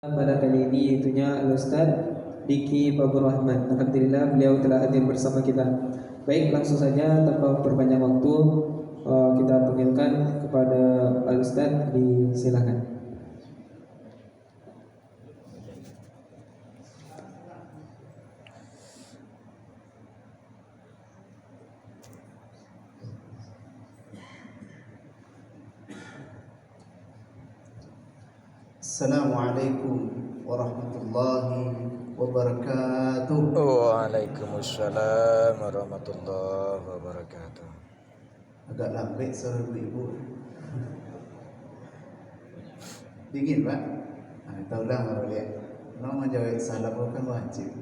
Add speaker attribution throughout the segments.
Speaker 1: Pada kali ini itunya Al-Ustaz Diki Babur Rahman. Alhamdulillah beliau telah hadir bersama kita. Baik, langsung saja tanpa memperpanjang waktu, kita panggilkan kepada Al-Ustaz, disilakan.
Speaker 2: Assalamualaikum warahmatullahi wabarakatuh.
Speaker 3: Waalaikumsalam warahmatullahi wabarakatuh.
Speaker 2: Agak lambat suara ibu. Dingin pak? Taulah baru lihat. Nama jawab salam bukan wajib.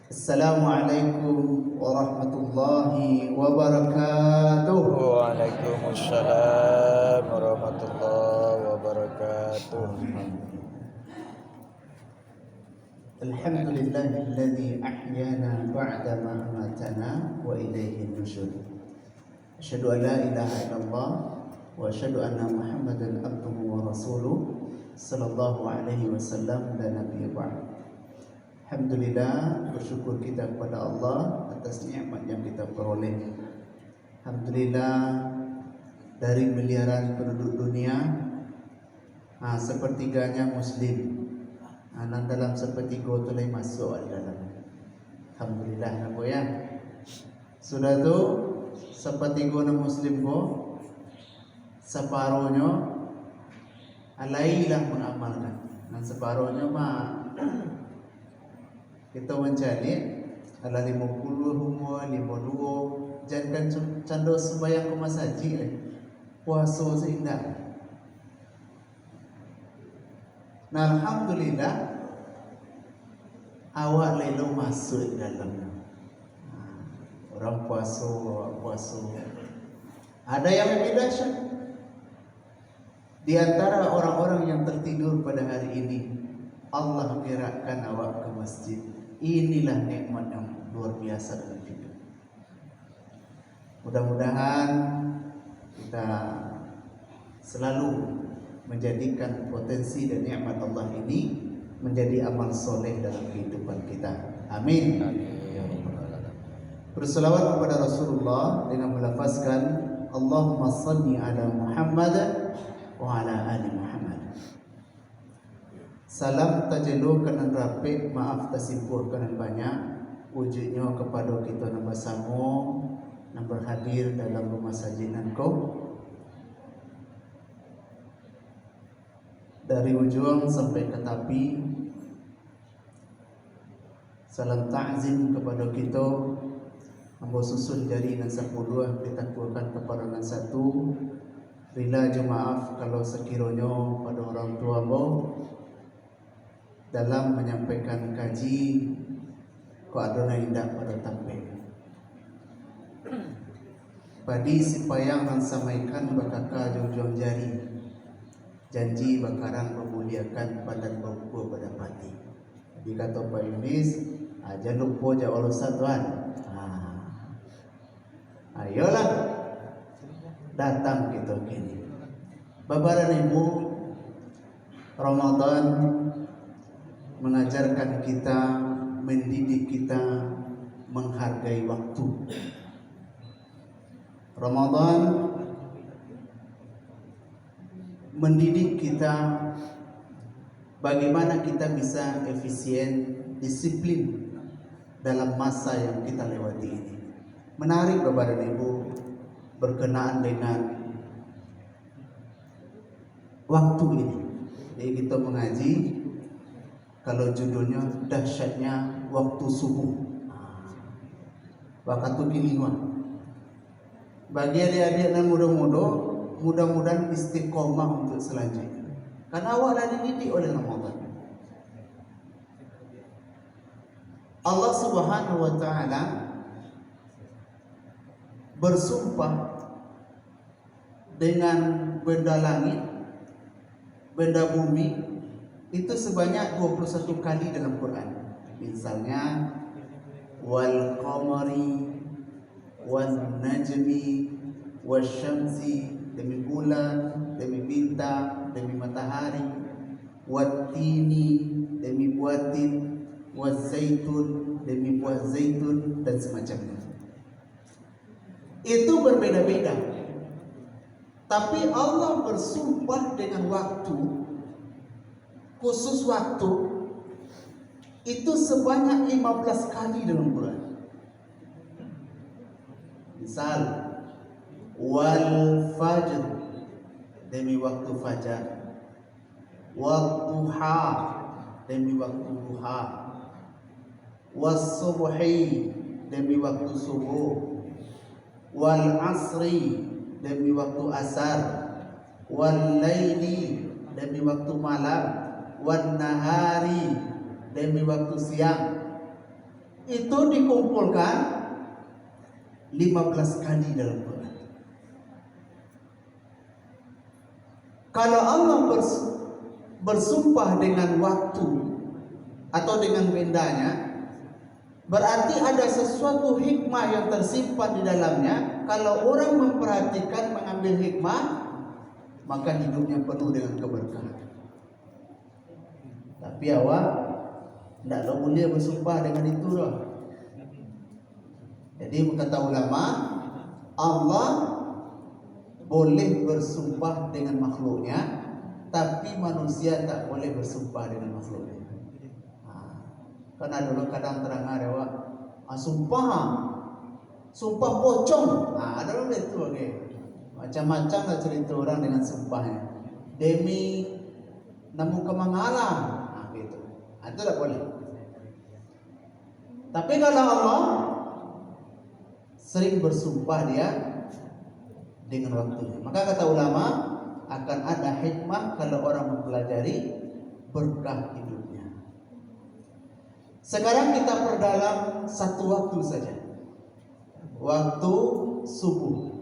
Speaker 2: Assalamualaikum warahmatullahi wabarakatuh.
Speaker 3: Waalaikumsalam warahmatullahi wabarakatuh.
Speaker 2: Alhamdulillahilladzi ahyana ba'dama amatana wa ilaihin nusyur. Asyhadu an la ilaha illallah wa asyhadu anna Muhammadan abduhu wa rasuluh sallallahu alaihi wasallam dan nabiyyu ba'd. Alhamdulillah, bersyukur kita kepada Allah atas nikmat yang kita peroleh. Alhamdulillah, dari miliaran penduduk dunia, sepertiganya muslim. Dan dalam sepertiga telah masuk di dalam. Alhamdulillah apa ya. Sudah tu sepertiga muslim ko separuhnya alailah mengamalkan. Dan separuhnya kita mencari ala 50 humwa 52 jangan cando sembahyang ke masjid puasa seindah. Nah, alhamdulillah awak lelo masuk dalam. Orang puasa, ada yang lebih dahsyat. Di antara orang-orang yang tertidur pada hari ini, Allah gerakkan awak ke masjid. Inilah nikmat yang luar biasa dalam hidup. Mudah-mudahan kita selalu menjadikan potensi dan nikmat Allah ini menjadi amal soleh dalam kehidupan kita. Amin. Berselawat kepada Rasulullah dengan melafazkan Allahumma salli ala Muhammad wa ala ali Muhammad. Salam tajelu kanan rapi, maaf tersimpul kanan banyak. Wujudnya kepada kita yang bersama, yang berhadir dalam rumah sajinan kau. Dari ujung sampai ke tepi, salam ta'zim kepada kita. Ambo susun jari dan 10 ditakwakan kepada nan satu. Rila maaf kalau sekiranya pada orang tua ambo dalam menyampaikan kaji ko adona indah pada tampil. Padi sipayang dan sampaikan bakaka jong jari. Janji bakaran memuliakan badan bangku pada pati. Jadi kata Pak Yunis, jangan lupa jawab Ustaz tuan. Ayolah datang kita kini. Babaran ibu, Ramadan mengajarkan kita, mendidik kita menghargai waktu. Ramadan mendidik kita bagaimana kita bisa efisien, disiplin dalam masa yang kita lewati ini. Menarik Bapak dan Ibu berkenaan dengan waktu ini. Jadi kita mengaji kalau judulnya dahsyatnya waktu subuh. Waktu kiliwan. Bagi adik-adik dan mudah-mudahan istiqomah untuk selanjutnya. Karena awak dah dididik oleh Ramadan. Allah Subhanahu wa taala bersumpah dengan benda langit, benda bumi itu sebanyak 21 kali dalam Quran. Misalnya wal qamari wan najmi wasyamsi, demi bulan, demi bintang, demi matahari, wattini demi buah tin, wazaitun demi buah zaitun dan semacamnya. Itu berbeda-beda. Tapi Allah bersumpah dengan waktu, khusus waktu itu sebanyak 15 kali dalam Quran. Misal, wal fajr demi waktu fajar, wal duha demi waktu duha, was subhi demi waktu subuh, wal asri demi waktu asar, wal laili demi waktu malam, wan nahari demi waktu siang. Itu dikumpulkan 15 kali dalam Quran. Kalau Allah bersumpah dengan waktu atau dengan bendanya, berarti ada sesuatu hikmah yang tersimpan di dalamnya. Kalau orang memperhatikan, mengambil hikmah, maka hidupnya penuh dengan keberkahan. Tapi awak tidak boleh bersumpah dengan itu loh. Jadi kata ulama, Allah boleh bersumpah dengan makhluknya, tapi manusia tak boleh bersumpah dengan makhluknya. Karena dulu kadang terang ada sumpah pocong. Ada dulu itu okay. Macam-macam lah cerita orang dengan sumpahnya. Demi namu kemangalan, gitu. Itu tak boleh. Tapi kalau Allah sering bersumpah dia dengan waktunya, maka kata ulama akan ada hikmah kalau orang mempelajari berkah hidupnya. Sekarang kita perdalam satu waktu saja, waktu subuh.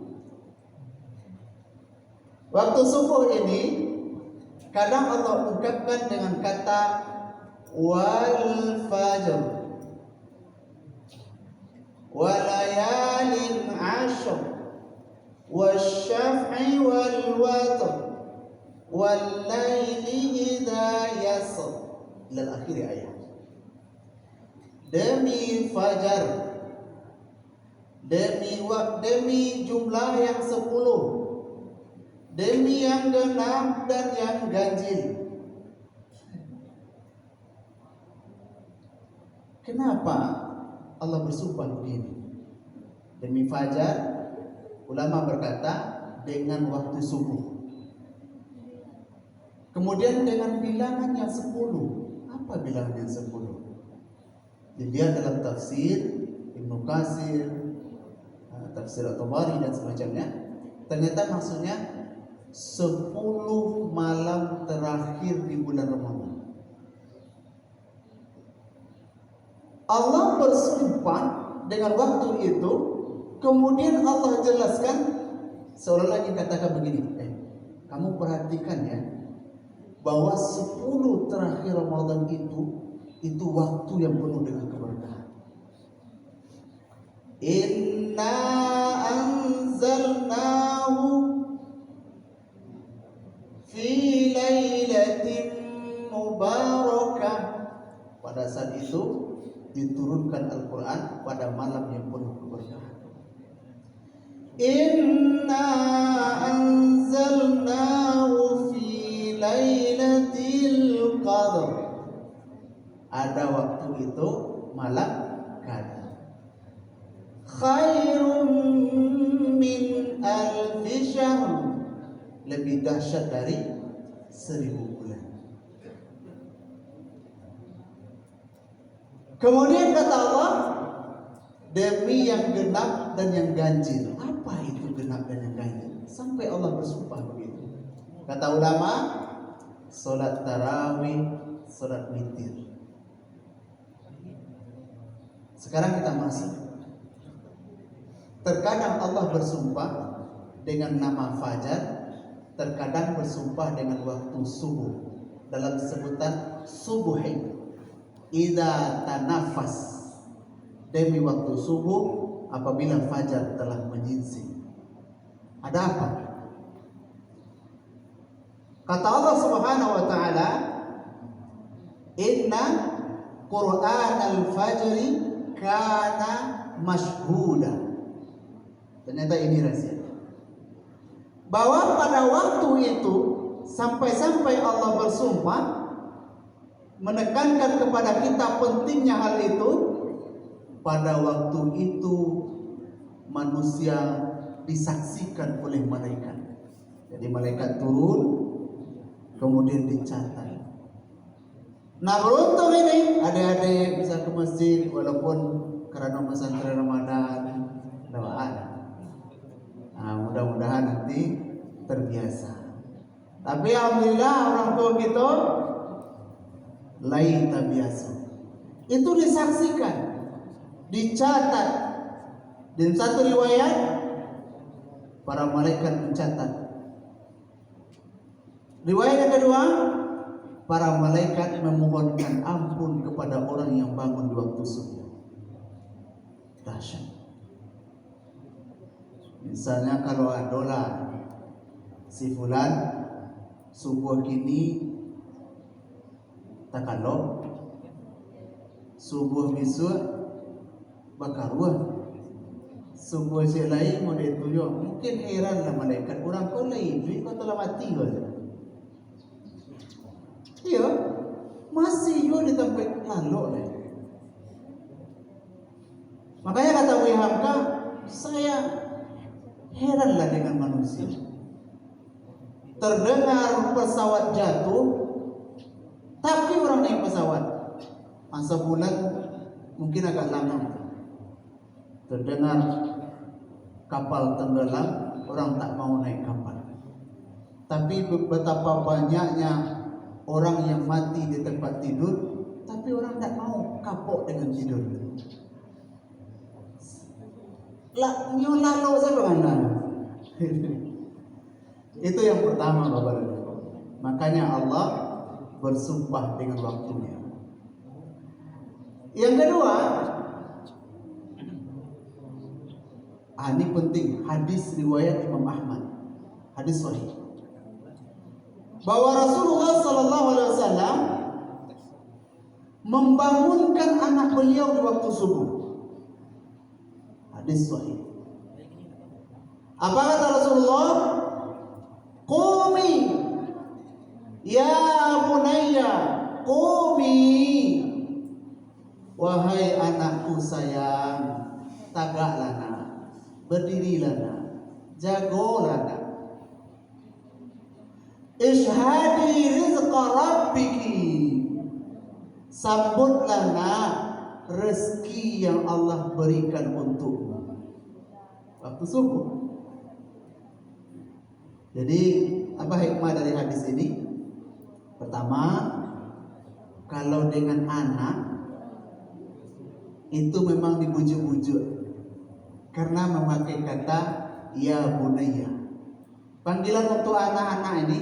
Speaker 2: Waktu subuh ini kadang Allah ungkapkan dengan kata wal fajr, walayalin ashr, wasyaf'i wal watr, wal laili idza yasr, ila akhir ayat. Demi fajar, demi jumlah yang 10, demi yang genap dan yang ganjil. Kenapa Allah bersumpah begini? Demi fajar, ulama berkata dengan waktu subuh. Kemudian dengan bilangan yang 10. Apa bilangan yang 10? Dilihat dalam tafsir Ibnu Katsir, tafsir At-Tabari dan semacamnya. Ternyata maksudnya 10 malam terakhir di bulan Ramadan. Allah bersumpah dengan waktu itu, kemudian Allah jelaskan seolah lagi katakan begini, kamu perhatikan ya, bahwa 10 terakhir Ramadan itu waktu yang penuh dengan keberkahan. Inna anzalnahu fi lailatin mubarakah. Pada saat itu diturunkan Al-Quran pada malam yang penuh keberkahan. Inna anzalnahu fi lailatul qadr. Ada waktu itu malam qadar. Khairum min alfi syahr. Lebih dahsyat dari 1000 bulan. Kemudian kata Allah, demi yang genap dan yang ganjil. Apa itu genap dan yang ganjil? Sampai Allah bersumpah begitu. Kata ulama, salat tarawih, salat witir. Sekarang kita masuk. Terkadang Allah bersumpah dengan nama fajar, terkadang bersumpah dengan waktu subuh. Dalam sebutan subuhin, idza tanafas, demi waktu subuh apabila fajar telah menyingsing. Ada apa? Kata Allah Subhanahu wa taala, Inna Qur'an al-fajri kana mashhuda. Ternyata ini rahasia. Bahwa pada waktu itu sampai-sampai Allah bersumpah menekankan kepada kita pentingnya hal itu. Pada waktu itu manusia disaksikan oleh malaikat. Jadi malaikat turun kemudian dicatat. Nah beruntung ini adik-adik bisa ke masjid walaupun karena pesantren Ramadan doa. Nah, mudah-mudahan nanti terbiasa. Tapi alhamdulillah orang tua kita lain tak biasa. Itu disaksikan, dicatat. Dan satu riwayat para malaikat mencatat. Riwayat yang kedua, para malaikat memohonkan ampun kepada orang yang bangun di waktu subuh. Dahsyat. Misalnya kalau adalah si fulan subuh kini takalok, subuh besok bakaruah, subuh si lain mau dituju, mungkin heranlah malaikat orang kau lain duit kau telah mati kau. Iya, masih yo di tempat lalu lah. Makanya kata Abu Hamka, saya heranlah dengan manusia. Terdengar pesawat jatuh, tapi orang naik pesawat. Masa bulan mungkin agak lama. Terdengar kapal tenggelam, orang tak mau naik kapal. Tapi betapa banyaknya orang yang mati di tempat tidur, tapi orang tak mau kapok dengan tidur. Lah nyolalo saya bagaimana? Itu yang pertama Bapak Ibu. Makanya Allah bersumpah dengan waktunya. Yang kedua, ini penting, hadis riwayat Imam Ahmad, hadis sahih, bahwa Rasulullah SAW membangunkan anak beliau di waktu subuh. Hadis sahih. Apa kata Rasulullah? Qumi ya bunayya, qumi, wahai anakku sayang, tagaklah nak, berdirilah nak, jagolah nak. Ishhadi rizqa rabbiki, sambutlah nak rezeki yang Allah berikan untukmu waktu subuh. Jadi apa hikmah dari hadis ini? Pertama, kalau dengan anak itu memang dibujuk-bujuk karena memakai kata ya bunayya. Panggilan untuk anak-anak ini,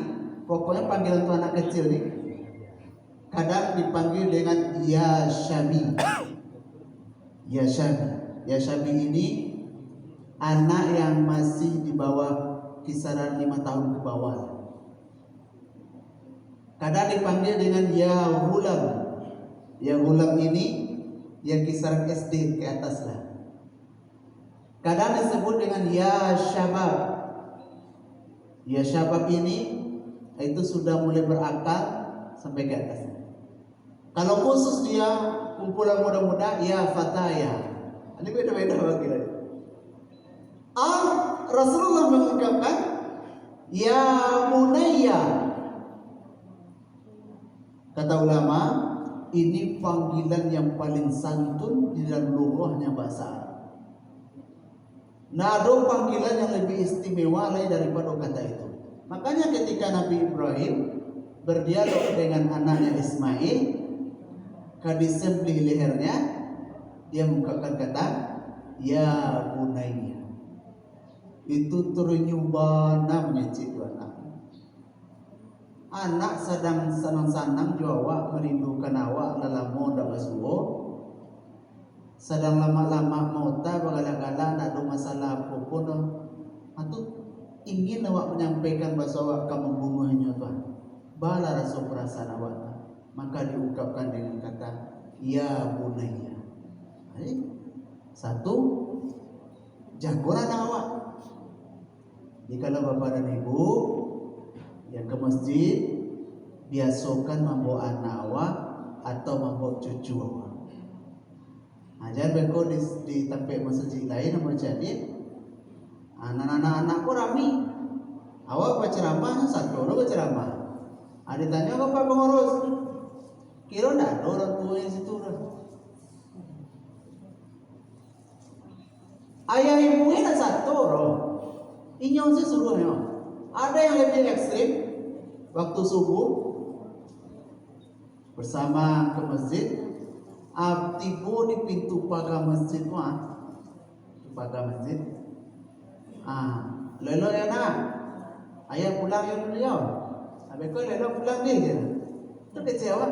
Speaker 2: pokoknya panggilan untuk anak kecil nih, kadang dipanggil dengan ya syabi. Ya syabi. Ya syabi ini anak yang masih di bawah kisaran 5 tahun ke bawah. Kadang dipanggil dengan ya ghulam. Ya ghulam ini yang kisaran SD ke atas lah. Kadang disebut dengan ya syabab. Ya syabab ini itu sudah mulai berakal sampai ke atas. Kalau khusus dia kumpulan muda-muda, ya fataya. Ini beda-beda panggilannya. Rasulullah mengungkapkan ya bunayya. Kata ulama, ini panggilan yang paling santun di dalam lughahnya bahasa Arab. Nah, ada panggilan yang lebih istimewa lain daripada kata itu. Makanya ketika Nabi Ibrahim berdialog dengan anaknya Ismail, kadisembelih lehernya, dia mengungkapkan kata ya bunayya. Itu ternyuba namanya cik anak. Anak sedang senang-senang jawab merindukan awak lelamo dak basuh. Sedang lama-lama mau tak bagala-gala nak ada masalah apa pun. Atau ingin awak menyampaikan bahasa awak akan membunuhnya tuan. Bala rasa perasaan awak. Maka diungkap dilengkapkan dengan kata ya bunayya. Satu, jagoan awak. Jikalau bapak dan ibu yang ke masjid, biasakan membawa anak awak atau membawa cucu awak. Jangan beko di tempat masjid lain yang jadi anak-anak pun rami. Awak berceramah, satu orang berceramah. Ada tanya ke Pak Pengurus, kira ndak ada orang tua yang situ lah. Ayah ibunya satu orang. Ini yang saya suruh ya. Ada yang lebih ekstrim. Waktu subuh bersama ke masjid, tiba di pintu pagar masjid masjid. Lelo ya nak, ayah pulang ya dulu ya. Habis kau lelo pulang ni je. Tu kecewa.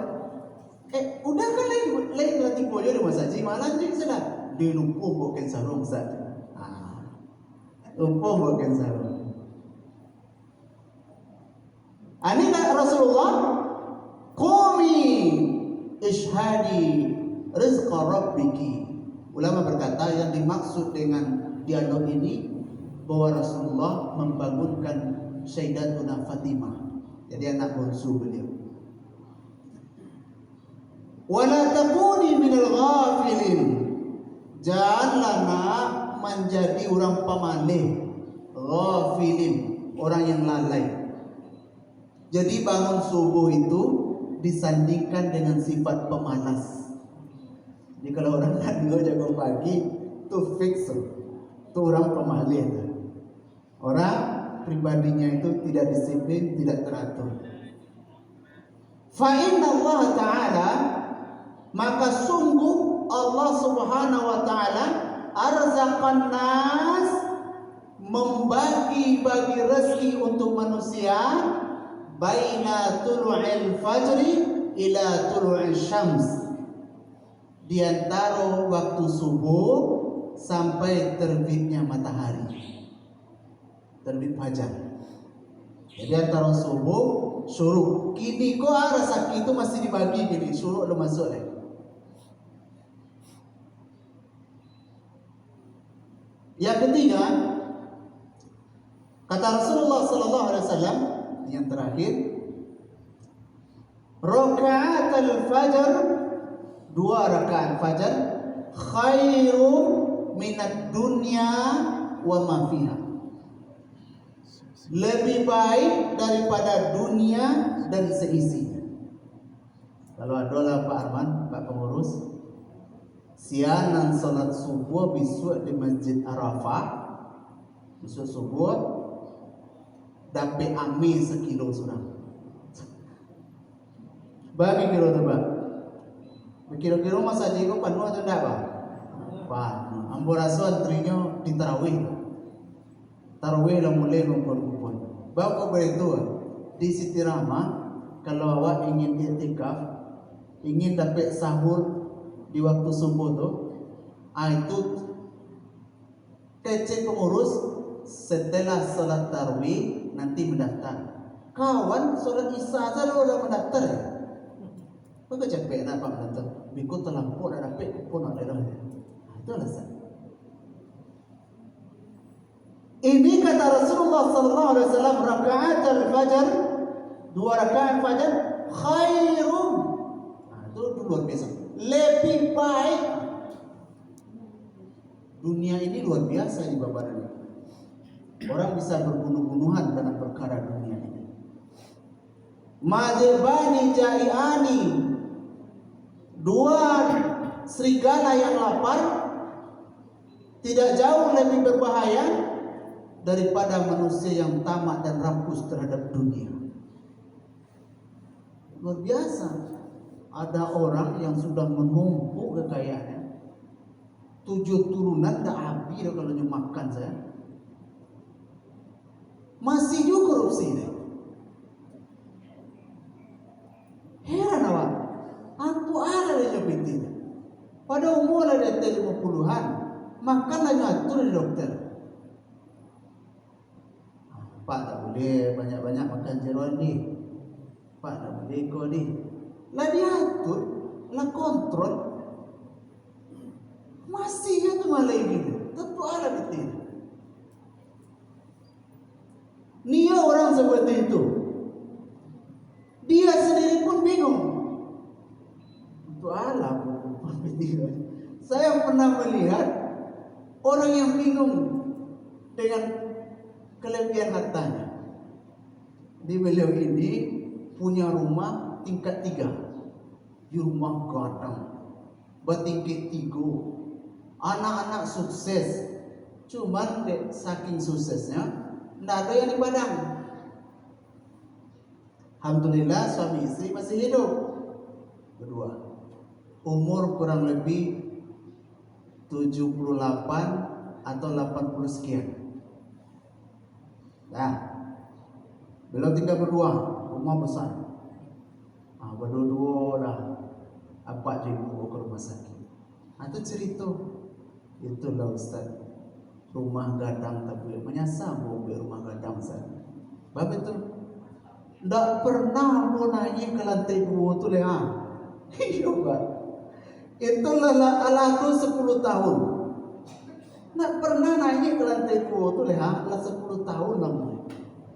Speaker 2: Udah kan lain latih boyo di masjid malam je sudah. Dia lupa bukan sarung saja. Lupa bukan sarung. Ani kata Rasulullah, qumi ishhadi rizqa rabbiki. Ulama berkata yang dimaksud dengan dialog ini bahwa Rasulullah membangunkan Sayyidatuna Fatimah, jadi anak bungsu beliau. Wala takuni minal ghafilin. Janganlah nak menjadi orang pemalih, ghafilin, orang yang lalai. Jadi bangun subuh itu disandingkan dengan sifat pemalas. Jadi kalau orang nggak jaga pagi, itu fix, itu orang pemalih. Orang pribadinya itu tidak disiplin, tidak teratur. Fa inna Allah Ta'ala, maka sungguh Allah Subhanahu wa Ta'ala arzaqan nas, membagi-bagi rezeki untuk manusia baina tulu'il fajri ila tulu'il syams, di antara waktu subuh sampai terbitnya matahari, terbit fajar. Jadi antara subuh syuruk. Kini kok rezeki itu masih dibagi gini, syuruk udah masuk lagi. Yang ketiga, kata Rasulullah sallallahu alaihi wasallam yang terakhir, rakaat al-fajr, 2 rakaat fajar, khairum minad dunya wa ma fiha, lebih baik daripada dunia dan seisinya. Kalau adalah Pak Arman, Pak Pengurus, sianan salat subuh besok di Masjid Arafah, besok subuh dapat ami 1 kilo sudah. Bagi kilo tu Pak. Kilo-kilo masa jiko penuh atau tidak Pak? Penuh. Ambo rasa antrinya di tarawih. Tarawih lah mulai ngumpul-ngumpul. Bawa begitu di Siti Rahmah, kalau awak ingin i'tikaf, ingin dapat sahur di waktu subuh tu, itu kecil pengurus setelah salat tarawih nanti mendaftar. Kawan salat isya saja udah mendaftar ya. Kau capek nak Pak mendaftar? Bikut terlampau dah dapat kupon ada dah. Itu alasan. Ini kata Rasulullah sallallahu alaihi wasallam, rakaat al-fajr, 2 rakaat fajar, khairum. Itu luar biasa. Lebih baik. Dunia ini luar biasa di babaran ini. Orang bisa berbunuh-bunuhan dalam perkara dunia ini. Majibani jai'ani, 2 serigala yang lapar tidak jauh lebih berbahaya daripada manusia yang tamak dan rakus terhadap dunia. Luar biasa. Ada orang yang sudah menumpuk kekayaannya, 7 turunan dah habis kalau dia makan saya. Masih juga korupsi deh. Heran awak. Aku ada di Jepiti. Pada umur ada 50-an, makanlah ngatur di dokter. Pak tak boleh banyak-banyak makan jeruan ni. Pak tak boleh kau ni. lah diatur, lah kontrol, masih ya tuh malah ini, tentu ada betul. Nia orang seperti itu, dia sendiri pun bingung. Itu alam. Saya pernah melihat orang yang bingung dengan kelebihan hartanya. Di beliau ini punya rumah tingkat 3, di rumah gadang, bertingkat 3, anak-anak sukses. Cuman saking suksesnya, tidak ada yang di Padang. Alhamdulillah suami istri masih hidup berdua. Umur kurang lebih 78 atau 80 sekian. Nah, beliau tinggal berdua, rumah besar. Berdua lah, apa dibawa ke rumah sakit. Itu cerita, itulah Ustaz. Rumah gadang tapi menyasar bawa rumah gadang Ustaz. Bab itu, tidak pernah mau naik ke lantai 2 tu leh. Iya Pak. Itulah alaku 10 tahun. Nak pernah naik ke lantai 2 tu lah 10 tahun lama.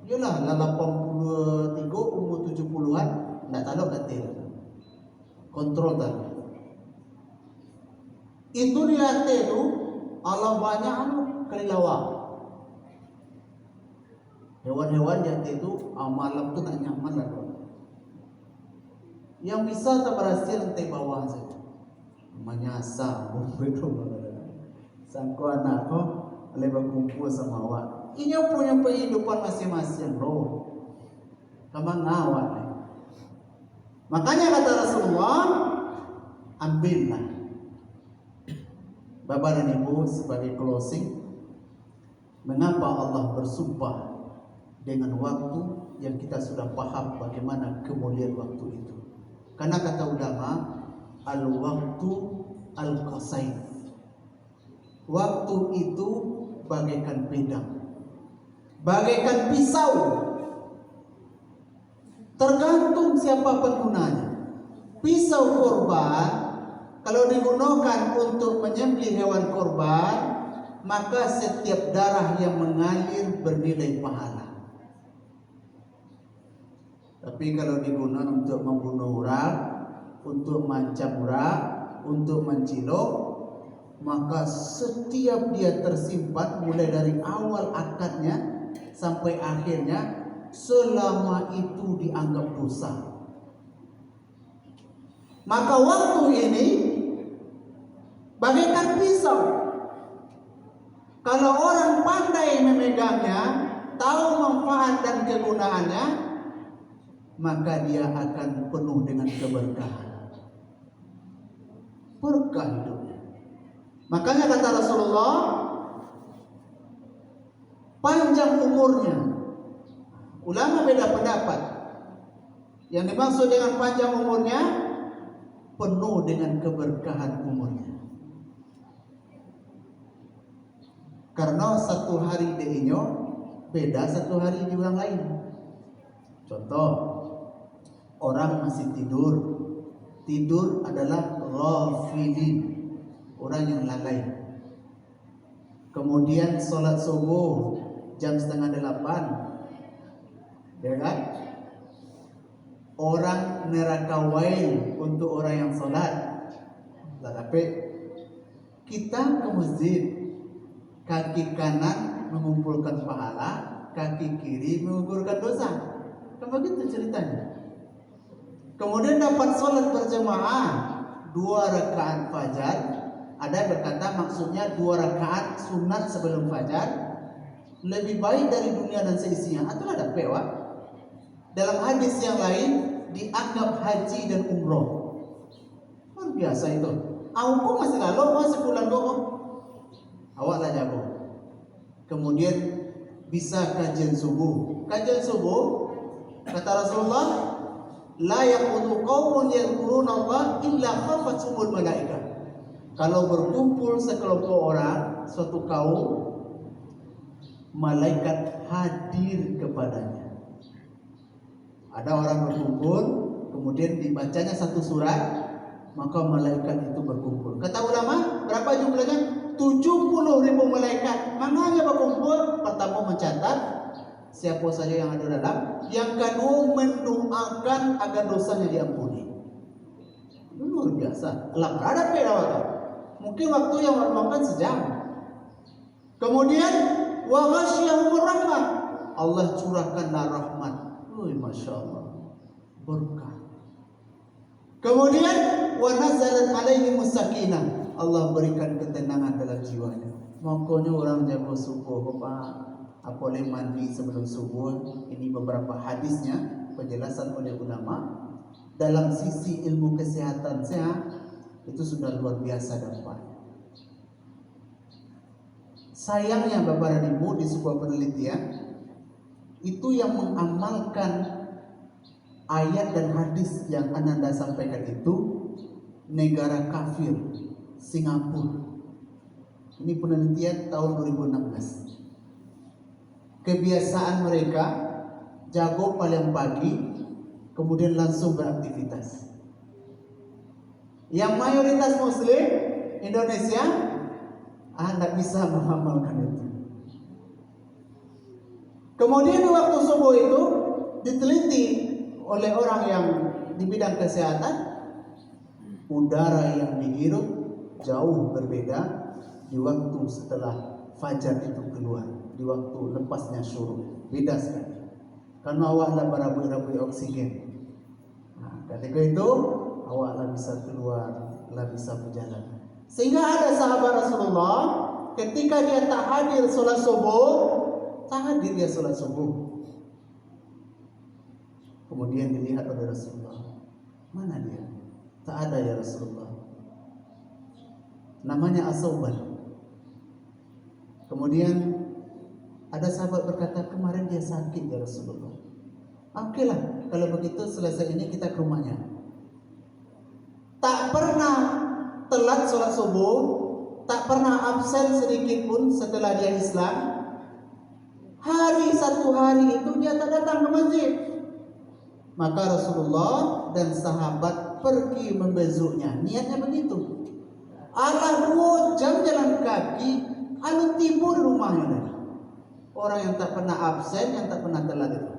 Speaker 2: Yalah lah 83 umur 70-an nak tahu katil. Kontrol tadi. Itu di lantai tu Allah banyak kelelawar. Hewan-hewan di lantai tu malam tu tak nyaman lah. Yang bisa tak berhasil lantai bawah saja. Menyasar betul. Sangko anak ko lebih kumpul sama awak. Ini punya kehidupan masing-masing loh. Kamu ngawat. Makanya kata Rasulullah, ambillah. Bapak dan Ibu sebagai closing, mengapa Allah bersumpah dengan waktu yang kita sudah paham bagaimana kemuliaan waktu itu? Karena kata ulama, al-waktu al-qasain. Waktu itu bagaikan pedang, bagaikan pisau. Tergantung siapa penggunanya. Pisau korban kalau digunakan untuk menyembelih hewan korban, maka setiap darah yang mengalir bernilai pahala. Tapi kalau digunakan untuk membunuh orang, untuk mengancam orang, untuk mencilok, maka setiap dia tersimpan mulai dari awal akadnya sampai akhirnya, selama itu dianggap dosa. Maka waktu ini bagaikan pisau. Kalau orang pandai memegangnya, tahu manfaat dan kegunaannya, maka dia akan penuh dengan keberkahan. Berkah hidupnya. Makanya kata Rasulullah, panjang umurnya. Ulama beda pendapat. Yang dimaksud dengan panjang umurnya, penuh dengan keberkahan umurnya. Karena satu hari deinyo beda satu hari di orang lain. Contoh, orang masih tidur. Tidur adalah ghafilin, orang yang lalai. Kemudian sholat subuh jam 7:30. Ya kan? Orang neraka wail untuk orang yang sholat. Tetapi kita ke masjid, kaki kanan mengumpulkan pahala, kaki kiri mengumpulkan dosa. Kan begitu ceritanya. Kemudian dapat sholat berjamaah 2 rakaat fajar. Ada yang berkata maksudnya 2 rakaat sunat sebelum fajar lebih baik dari dunia dan seisinya. Itulah ada pewa. Dalam hadis yang lain dianggap haji dan umroh. Luar biasa itu. Aku masih lalu sebulan doang. Awaklah jago. Kemudian bisa kajian subuh. Kajian subuh kata Rasulullah, la yaqudu qaumun yadhkuruna Allah illa khafathumul malaikah. Kalau berkumpul sekelompok orang, suatu kaum, malaikat hadir kepadanya. Ada orang berkumpul, kemudian dibacanya satu surat, maka malaikat itu berkumpul. Kata ulama, berapa jumlahnya? 70.000 malaikat. Makanya berkumpul, pertama mencatat siapa saja yang ada dalam, yang kedua mendoakan agar dosanya diampuni. Luar biasa. Alam ada pedawatan. Mungkin waktu yang makan sejam. Kemudian wa ghasyiyahumur rahmah. Allah curahkanlah rahmat. Masya Allah, berkah. Kemudian wa nazalat alaihimus sakinah. Allah berikan ketenangan dalam jiwanya. Makanya orang jago subuh, Bapak, boleh mandi sebelum subuh. Ini beberapa hadisnya, penjelasan oleh ulama. Dalam sisi ilmu kesehatan sehat itu sudah luar biasa dapat. Sayangnya Bapak dan Ibu, di sebuah penelitian itu yang mengamalkan ayat dan hadis yang Ananda sampaikan itu negara kafir, Singapura. Ini penelitian tahun 2016. Kebiasaan mereka jago paling pagi, kemudian langsung beraktivitas. Yang mayoritas Muslim Indonesia tidak bisa mengamalkan itu. Kemudian di waktu subuh itu diteliti oleh orang yang di bidang kesehatan, udara yang dihirup jauh berbeda di waktu setelah fajar itu keluar, di waktu lepasnya syuruk, beda sekali. Karena awaklah berabu-rabu oksigen. Nah, ketika itu awaklah bisa keluar, lah bisa berjalan. Sehingga ada sahabat Rasulullah ketika dia tak hadir sholat subuh, tak hadir dia sholat subuh. Kemudian dilihat oleh Rasulullah, mana dia? Tak ada ya Rasulullah. Namanya As-Sauban. Kemudian ada sahabat berkata, kemarin dia sakit ya Rasulullah. Oke lah, kalau begitu selesai ini kita ke rumahnya. Tak pernah telat sholat subuh, tak pernah absen sedikit pun setelah dia Islam. Satu hari itu dia tak datang ke masjid. Maka Rasulullah dan sahabat pergi membezuknya. Niatnya begitu. Alah 2 jam jalan kaki, alun timbul rumahnya. Orang yang tak pernah absen, yang tak pernah telat itu.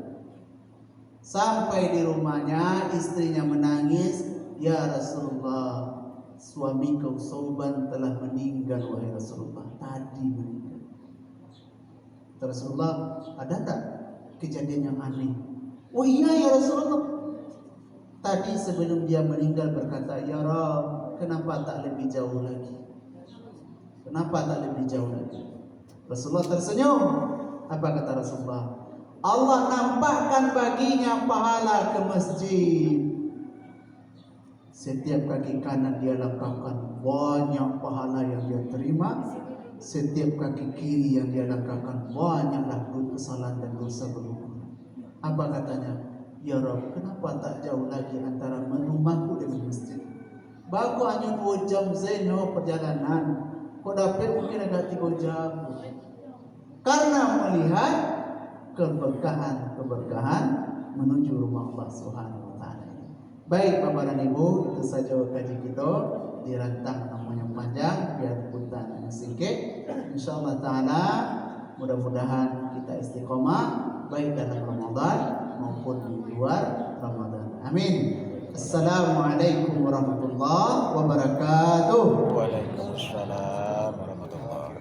Speaker 2: Sampai di rumahnya, istrinya menangis, ya Rasulullah, suami kau Sauban telah meninggal wahai Rasulullah. Tadi meninggal. Rasulullah, ada tak kejadian yang aneh? Oh iya ya Rasulullah. Tadi sebelum dia meninggal berkata, ya Rabb, kenapa tak lebih jauh lagi? Kenapa tak lebih jauh lagi? Rasulullah tersenyum. Apa kata Rasulullah? Allah nampakkan baginya pahala ke masjid. Setiap kaki kanan dia langkahkan, banyak pahala yang dia terima. Setiap kaki kiri yang dia langkahkan, banyaklah kesalahan dan dosa berukur. Apa katanya? Ya Rabb, kenapa tak jauh lagi antara rumahku dengan masjid? Baku hanya 2 jam zeno perjalanan. Kau dapat mungkin agak 3 jam. Karena melihat keberkahan menuju rumah Allah Subhanahu wa taala. Baik Bapak dan Ibu, itu saja kaji kita di rantang namanya panjang biar punten sedikit. Insyaallah taala mudah-mudahan kita istiqomah baik dalam Ramadan maupun di luar Ramadan. Amin. Assalamualaikum warahmatullahi wabarakatuh.